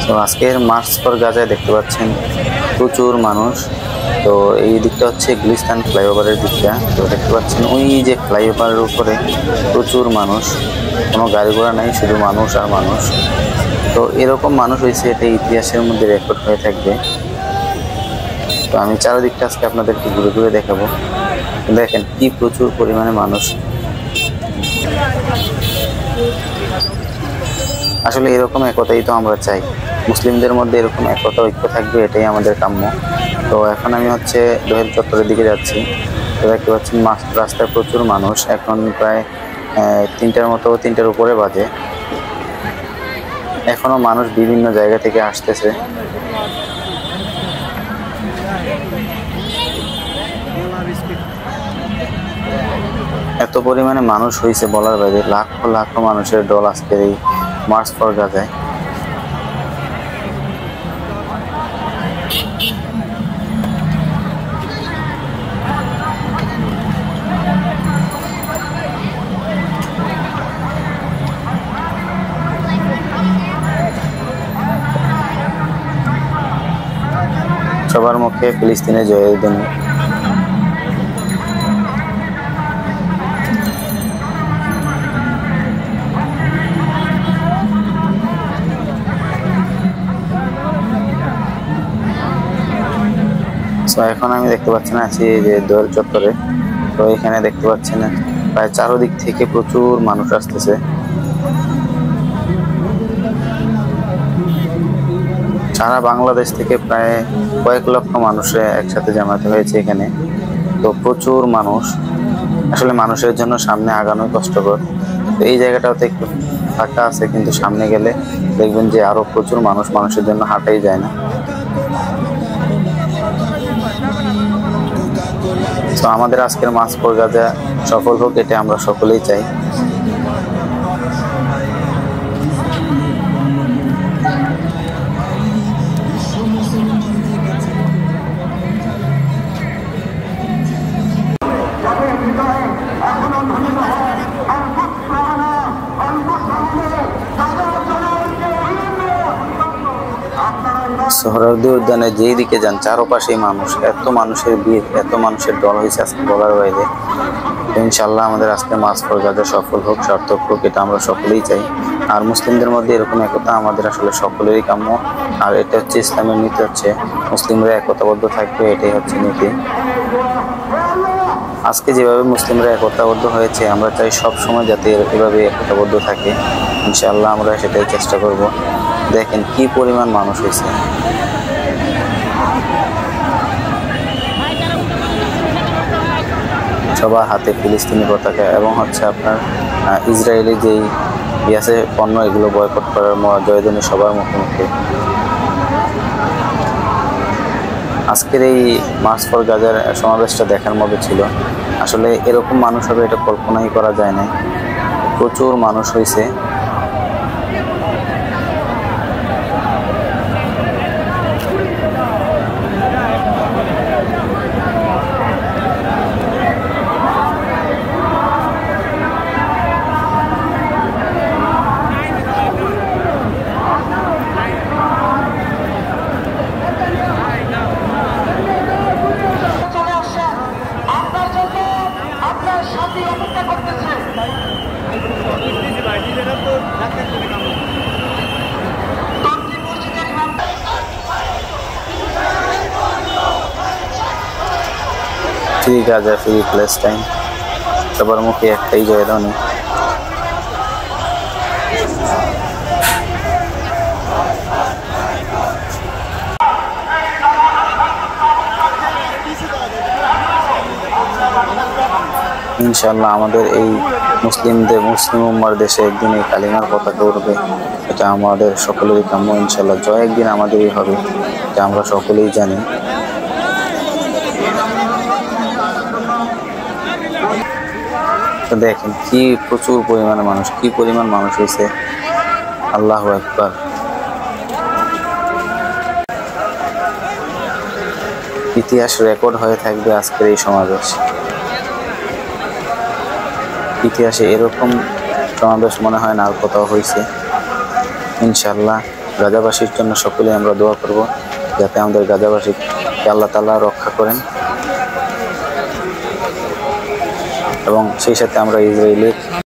তো আজকের March for গাজায় দেখতে পাচ্ছেন প্রচুর মানুষ। তো এই দিকটা হচ্ছে গুলিস্তান ফ্লাইওভারের দিকটা। তো দেখতে পাচ্ছেন ওই যে ফ্লাইওভারের উপরে প্রচুর মানুষ, কোনো গাড়ি ঘোড়া নাই, শুধু মানুষ আর মানুষ। তো এরকম মানুষ হয়েছে, এটা ইতিহাসের মধ্যে রেকর্ড হয়ে থাকবে। তো আমি চারিদিকটা আজকে আপনাদেরকে ঘুরে ঘুরে দেখাবো। দেখেন কি প্রচুর পরিমাণে মানুষ। আসলে এরকম একতাই তো আমরা চাই, মুসলিমদের মধ্যে এরকম একতা ঐক্য থাকবে, এটাই আমাদের কাম্য। তো এখন আমি হচ্ছে দোহেল চত্বরের দিকে যাচ্ছি। তো দেখতে পাচ্ছেন রাস্তায় প্রচুর মানুষ। এখন প্রায় 3টার উপরে বাজে। এখনো মানুষ বিভিন্ন জায়গা থেকে আসতেছে। এত পরিমাণে মানুষ হয়েছে বলার বাইরে, লাখো লাখো মানুষের দল আজকের এই মার্চ ফর গাজায়। সবার মুখে ফিলিস্তিনের জয়ের ধ্বনি। তো এখন আমি দেখতে পাচ্ছি আছি যে দোয়েল চত্বরে। তো এখানে দেখতে পাচ্ছেন প্রায় চারদিক থেকে প্রচুর মানুষ আসতেছে। সারা বাংলাদেশ থেকে প্রায় কয়েক লক্ষ মানুষ একসাথে জামাতে হয়েছে এখানে। তো প্রচুর মানুষ, আসলে মানুষের জন্য সামনে আগানোই কষ্টকর। তো এই জায়গাটাতে একটু ফাঁকা আছে, কিন্তু সামনে গেলে দেখবেন যে আরো প্রচুর মানুষ, মানুষের জন্য হাঁটাই যায় না। তো আমাদের আজকের মার্চ ফর গাজা সফল হোক, এটা আমরা সকলেই চাই। সোহরাওয়ার্দী উদ্যানে যেই দিকে যান চারপাশেই মানুষ, এত মানুষের ভিড়, এত মানুষের দল হয়েছে আজকে বলার বাইরে। ইনশাল্লাহ আমাদের আজকে মার্চ ফর গাজা সফল হোক, সার্থক হোক, এটা আমরা সকলেই চাই। আর মুসলিমদের মধ্যে এরকম একতা আমাদের আসলে সকলেরই কাম্য। আর এটা হচ্ছে ইসলামের নীতি, হচ্ছে মুসলিমরা একতাবদ্ধ থাকবে, এটাই হচ্ছে নীতি। আজকে যেভাবে মুসলিমরা একতাবদ্ধ হয়েছে, আমরা চাই সব সময় যাতে এভাবে একতাবদ্ধ থাকে। ইনশাআল্লাহ আমরা সেটাই চেষ্টা করব। দেখেন কি পরিমাণ মানুষ হয়েছে। সবার হাতে ফিলিস্তিনি পতাকা এবং হচ্ছে আপনার ইসরায়েলি যেই গ্যাসের পণ্য, এগুলো বয়কট করার জয়ধ্বনি সবার মুখে মুখে। আজকের এই মার্চ ফর গাজার সমাবেশটা দেখার মতো ছিল। আসলে এরকম মানুষ হবে এটা কল্পনাই করা যায় না। প্রচুর মানুষ হয়েছে। ফ্রি গাজা, ফ্রি প্যালেস্টাইন, সবার মুখে একটাই জয়ধ্বনি। ইনশাআল্লাহ আমাদের এই মুসলিম উম্মার দেশে একদিন এই কালিমার পতাকা উঠবে, এটা আমাদের সকলেরই কাম্য। ইনশাআল্লাহ জয় একদিন আমাদেরই হবে, এটা আমরা সকলেই জানি। তো দেখেন কি প্রচুর পরিমাণে মানুষ, কি পরিমাণ মানুষ হয়েছে। আল্লাহু আকবার। ইতিহাস রেকর্ড হয়ে থাকবে আজকের এই সমাবেশ। ইতিহাসে এরকম সমাবেশ মনে হয় না আর কোথাও হয়েছে। ইনশাআল্লাহ গাজাবাসীর জন্য সকলে আমরা দোয়া করব, যাতে আমাদের গাজাবাসীকে আল্লাহ তাআলা রক্ষা করেন, এবং সেই সাথে আমরা ইসরায়েলের